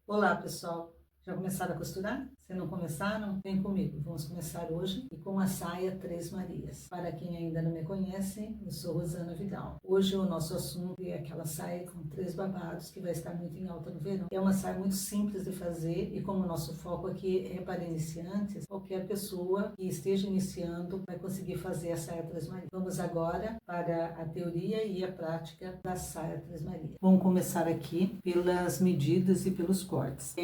Olá, pessoal! Já começaram a costurar? Se não começaram, vem comigo. Vamos começar hoje e com a saia Três Marias. Para quem ainda não me conhece, eu sou Rosana Vidal. Hoje o nosso assunto é aquela saia com 3 babados que vai estar muito em alta no verão. É uma saia muito simples de fazer e como o nosso foco aqui é para iniciantes, qualquer pessoa que esteja iniciando vai conseguir fazer a saia Três Marias. Vamos agora para a teoria e a prática da saia Três Marias. Vamos começar aqui pelas medidas e pelos cortes.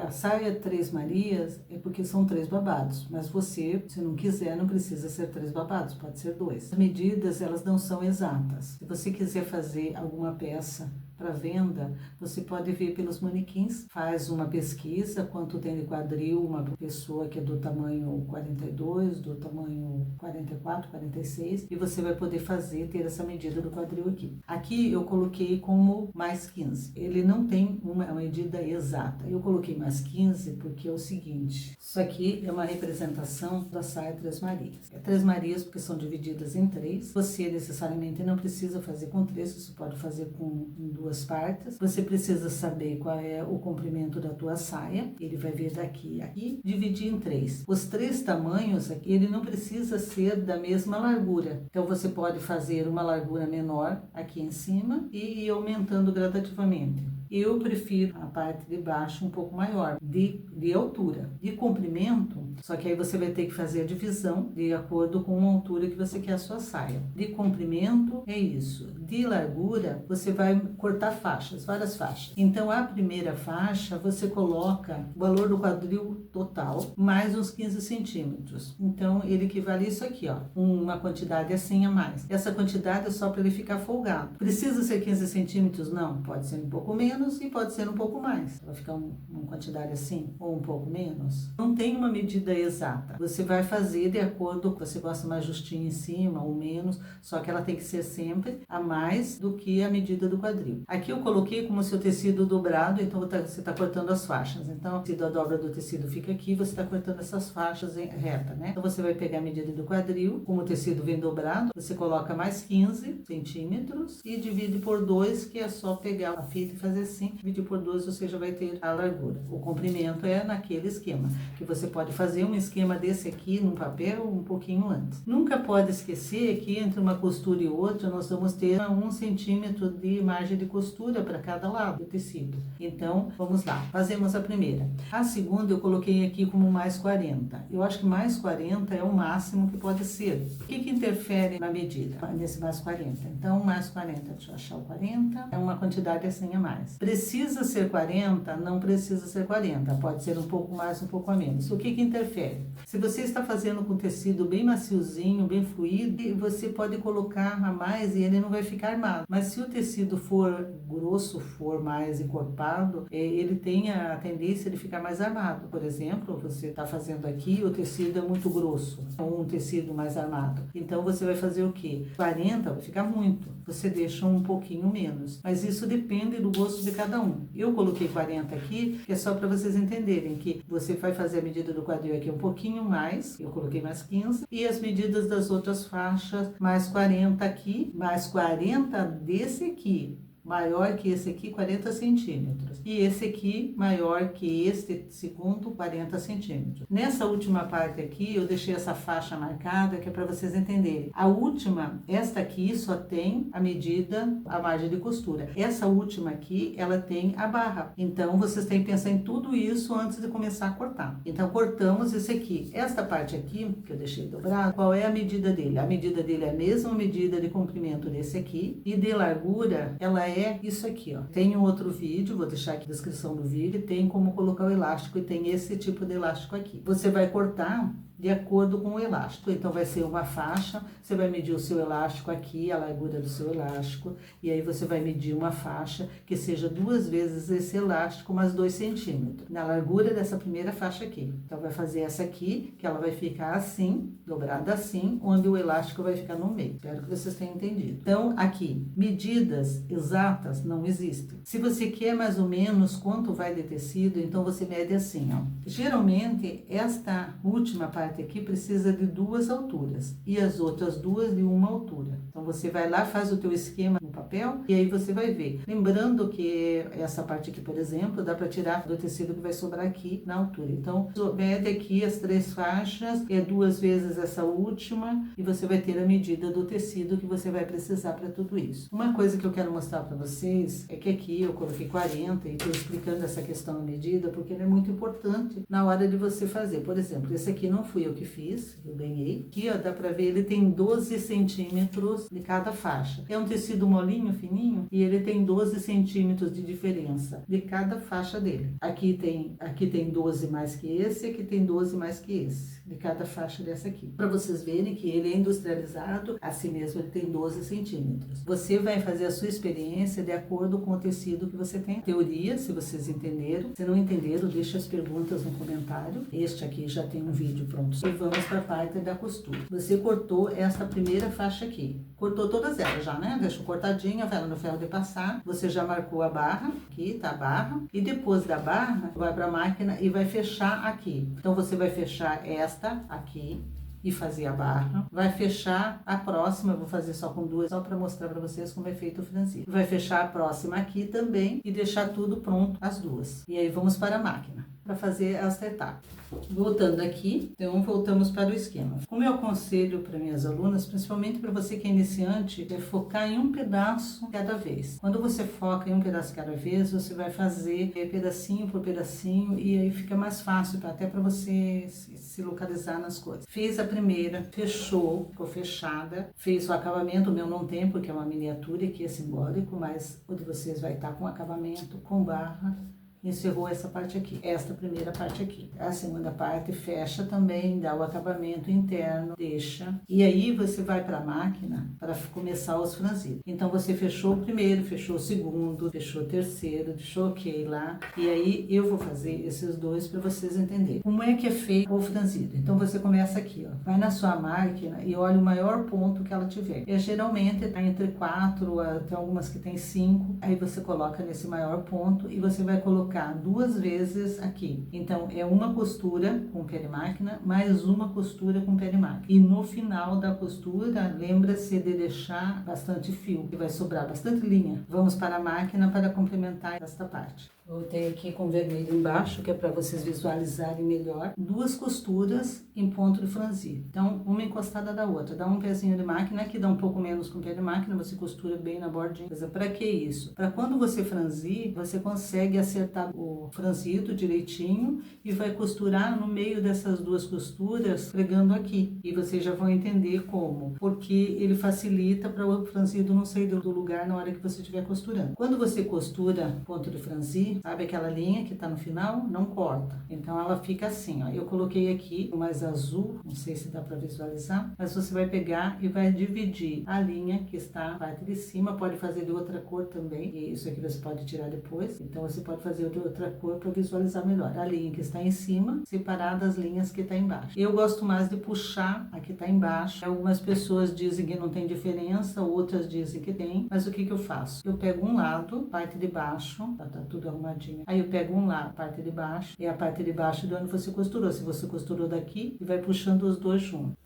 A saia Três Marias é porque são 3 babados, mas você, se não quiser, não precisa ser 3 babados, pode ser 2. As medidas, elas não são exatas. Se você quiser fazer alguma peça para venda, você pode ver pelos manequins, faz uma pesquisa, quanto tem de quadril uma pessoa que é do tamanho 42, do tamanho 44, 46, e você vai poder ter essa medida do quadril aqui. Aqui eu coloquei como mais 15, ele não tem uma medida exata, eu coloquei mais 15 porque é o seguinte, isso aqui é uma representação da saia Três Marias. É 3 Marias porque são divididas em 3, você necessariamente não precisa fazer com 3, você pode fazer com 2 partes. Você precisa saber qual é o comprimento da tua saia, ele vai vir daqui a aqui, dividir em 3. Os 3 tamanhos aqui, ele não precisa ser da mesma largura, então você pode fazer uma largura menor aqui em cima e ir aumentando gradativamente. Eu prefiro a parte de baixo um pouco maior, de altura. De comprimento, só que aí você vai ter que fazer a divisão de acordo com a altura que você quer a sua saia. De comprimento é isso. De largura, você vai cortar faixas, várias faixas. Então, a primeira faixa, você coloca o valor do quadril total, mais uns 15 centímetros. Então, ele equivale a isso aqui, ó, uma quantidade assim a mais. Essa quantidade é só para ele ficar folgado. Precisa ser 15 centímetros? Não, pode ser um pouco menos e pode ser um pouco mais. Vai ficar uma quantidade assim, ou um pouco menos. Não tem uma medida exata. Você vai fazer de acordo com você gosta mais justinho em cima ou menos, só que ela tem que ser sempre a mais do que a medida do quadril. Aqui eu coloquei como se o tecido dobrado, então você está cortando as faixas. Então, se a dobra do tecido fica aqui, você está cortando essas faixas em reta, né? Então, você vai pegar a medida do quadril, como o tecido vem dobrado, você coloca mais 15 centímetros e divide por 2, que é só pegar a fita e fazer assim, dividir por 2, você já vai ter a largura. O comprimento é naquele esquema, que você pode fazer um esquema desse aqui num papel um pouquinho antes. Nunca pode esquecer que entre uma costura e outra, nós vamos ter 1 centímetro de margem de costura para cada lado do tecido. Então, vamos lá, fazemos a primeira. A segunda eu coloquei aqui como mais 40. Eu acho que mais 40 é o máximo que pode ser. O que interfere na medida? Nesse mais 40. Então, mais 40, deixa eu achar o 40, é uma quantidade assim a mais. Precisa ser 40? Não precisa ser 40, pode ser um pouco mais, um pouco a menos. O que interfere? Se você está fazendo com tecido bem maciozinho, bem fluido, você pode colocar a mais e ele não vai ficar armado. Mas se o tecido for grosso, for mais encorpado, ele tem a tendência de ficar mais armado. Por exemplo, você está fazendo aqui, o tecido é muito grosso, ou um tecido mais armado. Então, você vai fazer o quê? 40 vai ficar muito. Você deixa um pouquinho menos. Mas isso depende do gosto de cada um. Eu coloquei 40 aqui, que é só para vocês entenderem que você vai fazer a medida do quadril aqui um pouquinho mais, eu coloquei mais 15, e as medidas das outras faixas, mais 40 aqui, mais 40 desse aqui, maior que esse aqui, 40 centímetros. E esse aqui, maior que este segundo, 40 centímetros. Nessa última parte aqui, eu deixei essa faixa marcada, que é para vocês entenderem. A última, esta aqui, só tem a medida, a margem de costura. Essa última aqui, ela tem a barra. Então, vocês têm que pensar em tudo isso antes de começar a cortar. Então, cortamos esse aqui. Esta parte aqui, que eu deixei dobrado, qual é a medida dele? A medida dele é a mesma medida de comprimento desse aqui. E de largura, ela é isso aqui, ó. Tem um outro vídeo, vou deixar aqui na descrição do vídeo, tem como colocar o elástico e tem esse tipo de elástico aqui. Você vai cortar de acordo com o elástico. Então, vai ser uma faixa, você vai medir o seu elástico aqui, a largura do seu elástico, e aí você vai medir uma faixa que seja 2 vezes esse elástico, mais 2 centímetros, na largura dessa primeira faixa aqui. Então, vai fazer essa aqui, que ela vai ficar assim, dobrada assim, onde o elástico vai ficar no meio. Espero que vocês tenham entendido. Então, aqui, medidas exatas não existem. Se você quer mais ou menos quanto vai de tecido, então você mede assim, ó. Geralmente, esta última parte aqui precisa de 2 alturas e as outras 2 de 1 altura. Então, você vai lá, faz o teu esquema no papel e aí você vai ver. Lembrando que essa parte aqui, por exemplo, dá para tirar do tecido que vai sobrar aqui na altura. Então, mede aqui as 3 faixas, 2 vezes essa última e você vai ter a medida do tecido que você vai precisar para tudo isso. Uma coisa que eu quero mostrar para vocês é que aqui eu coloquei 40 e estou explicando essa questão da medida porque ela é muito importante na hora de você fazer. Por exemplo, esse aqui não fui eu que fiz, eu ganhei. Aqui, ó, dá para ver, ele tem 12 centímetros de cada faixa. É um tecido molinho, fininho, e ele tem 12 centímetros de diferença de cada faixa dele. Aqui tem 12 mais que esse, aqui tem 12 mais que esse, de cada faixa dessa aqui. Para vocês verem que ele é industrializado, assim mesmo ele tem 12 centímetros. Você vai fazer a sua experiência de acordo com o tecido que você tem. Teoria, se vocês entenderam. Se não entenderam, deixa as perguntas no comentário. Este aqui já tem um vídeo pronto. E vamos para a parte da costura. Você cortou esta primeira faixa aqui. Cortou todas elas já, né? Deixou cortadinha, vai lá no ferro de passar. Você já marcou a barra, aqui tá a barra. E depois da barra, vai para a máquina e vai fechar aqui. Então, você vai fechar esta aqui e fazer a barra. Vai fechar a próxima, eu vou fazer só com 2, só para mostrar para vocês como é feito o franzido. Vai fechar a próxima aqui também e deixar tudo pronto, as 2. E aí, vamos para a máquina para fazer esta etapa. Voltando aqui, então voltamos para o esquema. Como eu aconselho para minhas alunas, principalmente para você que é iniciante, é focar em um pedaço cada vez. Quando você foca em um pedaço cada vez, você vai fazer pedacinho por pedacinho e aí fica mais fácil, até para você se localizar nas coisas. Fez a primeira, fechou, ficou fechada, fez o acabamento, o meu não tem porque é uma miniatura que é simbólico, mas o de vocês vai estar com acabamento, com barra. Encerrou essa parte aqui, esta primeira parte aqui. A segunda parte fecha também, dá o acabamento interno, deixa. E aí você vai para a máquina para começar os franzidos. Então você fechou o primeiro, fechou o segundo, fechou o terceiro, deixou ok lá. E aí eu vou fazer esses 2 para vocês entenderem. Como é que é feito o franzido? Então você começa aqui, ó. Vai na sua máquina e olha o maior ponto que ela tiver. Geralmente tá entre 4, tem algumas que tem 5. Aí você coloca nesse maior ponto e você vai colocar 2 vezes aqui. Então, é uma costura com perimáquina, mais uma costura com perimáquina. E no final da costura, lembra-se de deixar bastante fio, que vai sobrar bastante linha. Vamos para a máquina para complementar esta parte. Voltei aqui com vermelho embaixo, que é para vocês visualizarem melhor. 2 costuras em ponto de franzir. Então, uma encostada da outra. Dá um pezinho de máquina, que dá um pouco menos com pé de máquina, você costura bem na bordinha. Para que isso? Para quando você franzir, você consegue acertar o franzido direitinho e vai costurar no meio dessas 2 costuras, pregando aqui. E vocês já vão entender como. Porque ele facilita para o franzido não sair do lugar na hora que você estiver costurando. Quando você costura ponto de franzir, sabe aquela linha que tá no final? Não corta. Então, ela fica assim, ó. Eu coloquei aqui o mais azul, não sei se dá para visualizar, mas você vai pegar e vai dividir a linha que está na parte de cima, pode fazer de outra cor também, e isso aqui você pode tirar depois, então você pode fazer de outra cor para visualizar melhor. A linha que está em cima, separada das linhas que está embaixo. Eu gosto mais de puxar a que está embaixo. Algumas pessoas dizem que não tem diferença, outras dizem que tem, mas o que eu faço? Eu pego um lado, parte de baixo, tá tudo arrumadinho. Aí eu pego um lado, parte de baixo, e a parte de baixo de onde você costurou. Se você costurou daqui, e vai puxando os 2 juntos.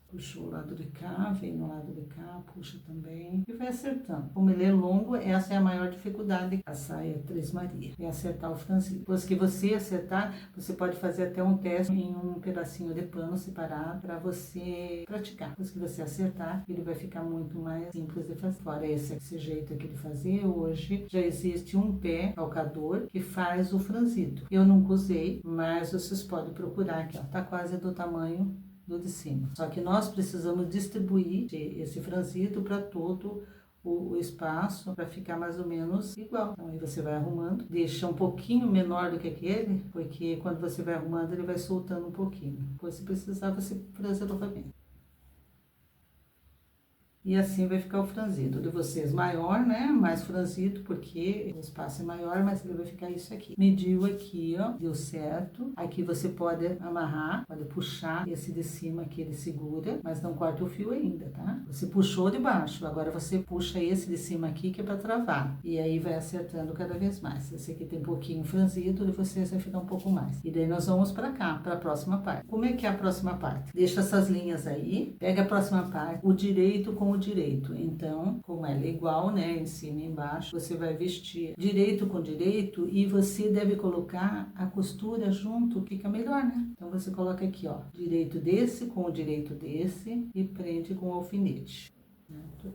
Puxou o lado de cá, vem no lado de cá, puxa também. E vai acertando. Como ele é longo, essa é a maior dificuldade da saia 3 Maria. É acertar o franzido. Depois que você acertar, você pode fazer até um teste em um pedacinho de pano separado para você praticar. Depois que você acertar, ele vai ficar muito mais simples de fazer. Fora esse jeito aqui de fazer, hoje já existe um pé calcador que faz o franzido. Eu nunca usei, mas vocês podem procurar aqui, ó. Tá quase do tamanho do de cima. Só que nós precisamos distribuir esse franzido para todo o espaço para ficar mais ou menos igual. Então aí você vai arrumando, deixa um pouquinho menor do que aquele, porque quando você vai arrumando ele vai soltando um pouquinho. Depois se precisar você franze novamente. E assim vai ficar o franzido. O de vocês maior, né? Mais franzido, porque o espaço é maior, mas ele vai ficar isso aqui. Mediu aqui, ó, deu certo. Aqui você pode amarrar, pode puxar esse de cima aqui, ele segura, mas não corta o fio ainda, tá? Você puxou de baixo, agora você puxa esse de cima aqui, que é pra travar. E aí vai acertando cada vez mais. Esse aqui tem um pouquinho franzido, de vocês vai ficar um pouco mais. E daí nós vamos pra cá, pra próxima parte. Como é que é a próxima parte? Deixa essas linhas aí, pega a próxima parte, o direito com o direito. Então, como ela é igual, né, em cima e embaixo, você vai vestir direito com direito e você deve colocar a costura junto, fica melhor, né? Então, você coloca aqui, ó, direito desse com o direito desse e prende com o alfinete. Certo?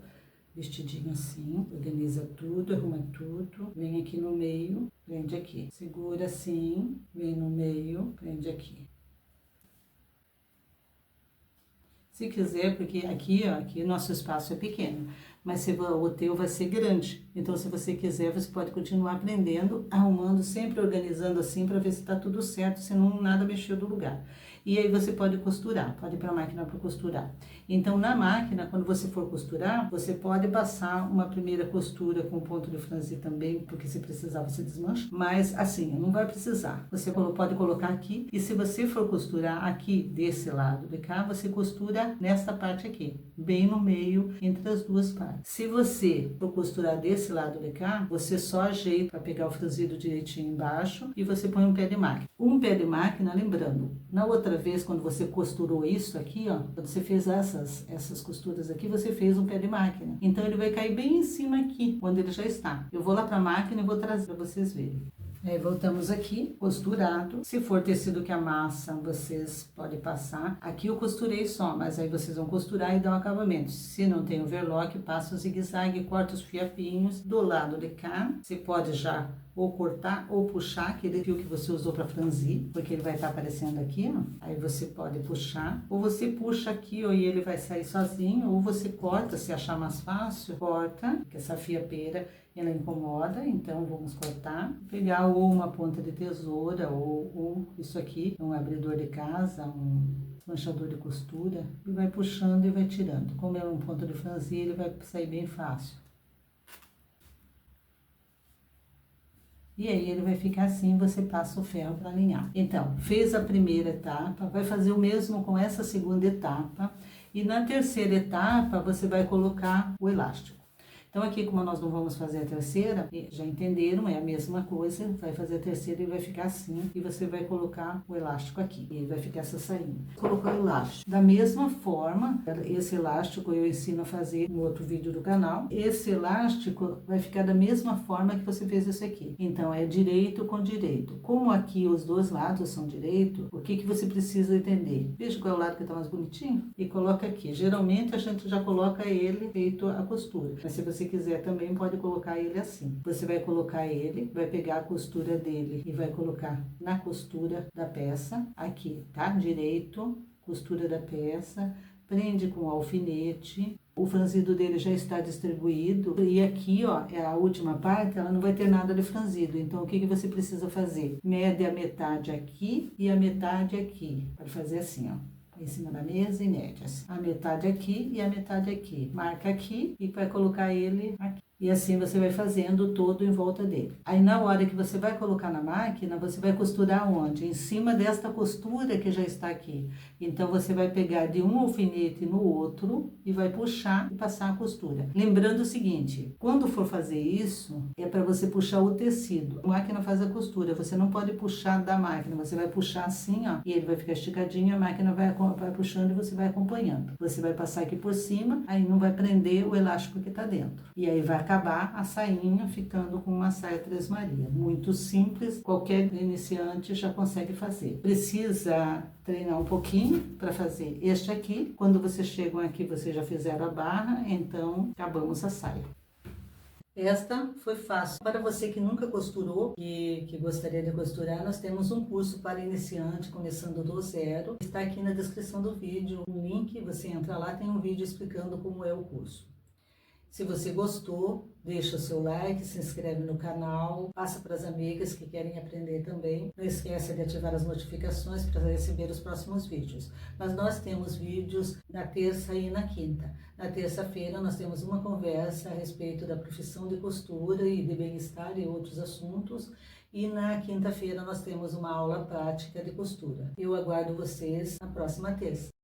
Vestidinho assim, organiza tudo, arruma tudo, vem aqui no meio, prende aqui. Segura assim, vem no meio, prende aqui. Se quiser, porque aqui, ó, aqui nosso espaço é pequeno, mas o teu vai ser grande. Então, se você quiser, você pode continuar aprendendo, arrumando, sempre organizando assim, para ver se tá tudo certo, se não nada mexeu do lugar. E aí você pode costurar, pode ir para a máquina para costurar. Então, na máquina, quando você for costurar, você pode passar uma primeira costura com ponto de franzir também, porque se precisar você desmancha. Mas assim, não vai precisar. Você pode colocar aqui, e se você for costurar aqui desse lado de cá, você costura nessa parte aqui, bem no meio, entre as duas partes. Se você for costurar desse lado de cá, você só ajeita para pegar o franzido direitinho embaixo e você põe um pé de máquina. Um pé de máquina, lembrando, na outra vez, quando você costurou isso aqui, ó, quando você fez essas costuras aqui, você fez um pé de máquina. Então, ele vai cair bem em cima aqui, onde ele já está. Eu vou lá para a máquina e vou trazer para vocês verem. Aí, voltamos aqui, costurado. Se for tecido que amassa, vocês podem passar. Aqui eu costurei só, mas aí vocês vão costurar e dar um acabamento. Se não tem overlock, passa o zigue-zague, corta os fiapinhos do lado de cá. Você pode já ou cortar ou puxar aquele fio que você usou para franzir, porque ele vai estar aparecendo aqui, ó. Aí você pode puxar, ou você puxa aqui, ó, e ele vai sair sozinho, ou você corta, se achar mais fácil, corta, porque essa fiapeira ela incomoda, então vamos cortar, pegar ou uma ponta de tesoura, ou isso aqui, um abridor de casa, um manchador de costura, e vai puxando e vai tirando. Como é um ponto de franzir, ele vai sair bem fácil. E aí ele vai ficar assim, você passa o ferro para alinhar. Então, fez a primeira etapa, vai fazer o mesmo com essa segunda etapa. E na terceira etapa, você vai colocar o elástico. Então, aqui, como nós não vamos fazer a terceira, já entenderam, é a mesma coisa, vai fazer a terceira e vai ficar assim, e você vai colocar o elástico aqui, e vai ficar essa sainha. Colocar o elástico. Da mesma forma, esse elástico eu ensino a fazer no outro vídeo do canal, esse elástico vai ficar da mesma forma que você fez esse aqui. Então, é direito com direito. Como aqui os dois lados são direito, o que você precisa entender? Veja qual é o lado que tá mais bonitinho e coloca aqui. Geralmente, a gente já coloca ele feito a costura, mas se você quiser também pode colocar ele assim. Você vai colocar ele, vai pegar a costura dele e vai colocar na costura da peça, aqui, tá? Direito, costura da peça, prende com o alfinete. O franzido dele já está distribuído e aqui, ó, é a última parte, ela não vai ter nada de franzido. Então, o que você precisa fazer? Mede a metade aqui e a metade aqui. Pode fazer assim, ó, em cima da mesa e mede assim. A metade aqui e a metade aqui. Marca aqui e vai colocar ele aqui. E assim você vai fazendo todo em volta dele. Aí na hora que você vai colocar na máquina, você vai costurar onde? Em cima desta costura que já está aqui. Então você vai pegar de um alfinete no outro e vai puxar e passar a costura. Lembrando o seguinte, quando for fazer isso, é para você puxar o tecido. A máquina faz a costura, você não pode puxar da máquina, você vai puxar assim, ó, e ele vai ficar esticadinho, a máquina vai puxando e você vai acompanhando. Você vai passar aqui por cima, aí não vai prender o elástico que tá dentro. E aí vai acabar a sainha ficando com uma saia Três Marias. Muito simples, qualquer iniciante já consegue fazer. Precisa treinar um pouquinho para fazer este aqui. Quando vocês chegam aqui, vocês já fizeram a barra, então acabamos a saia. Esta foi fácil. Para você que nunca costurou e que gostaria de costurar, nós temos um curso para iniciante, começando do zero. Está aqui na descrição do vídeo, um link, você entra lá, tem um vídeo explicando como é o curso. Se você gostou, deixa o seu like, se inscreve no canal, passa para as amigas que querem aprender também. Não esqueça de ativar as notificações para receber os próximos vídeos. Mas nós temos vídeos na terça e na quinta. Na terça-feira nós temos uma conversa a respeito da profissão de costura e de bem-estar e outros assuntos. E na quinta-feira nós temos uma aula prática de costura. Eu aguardo vocês na próxima terça.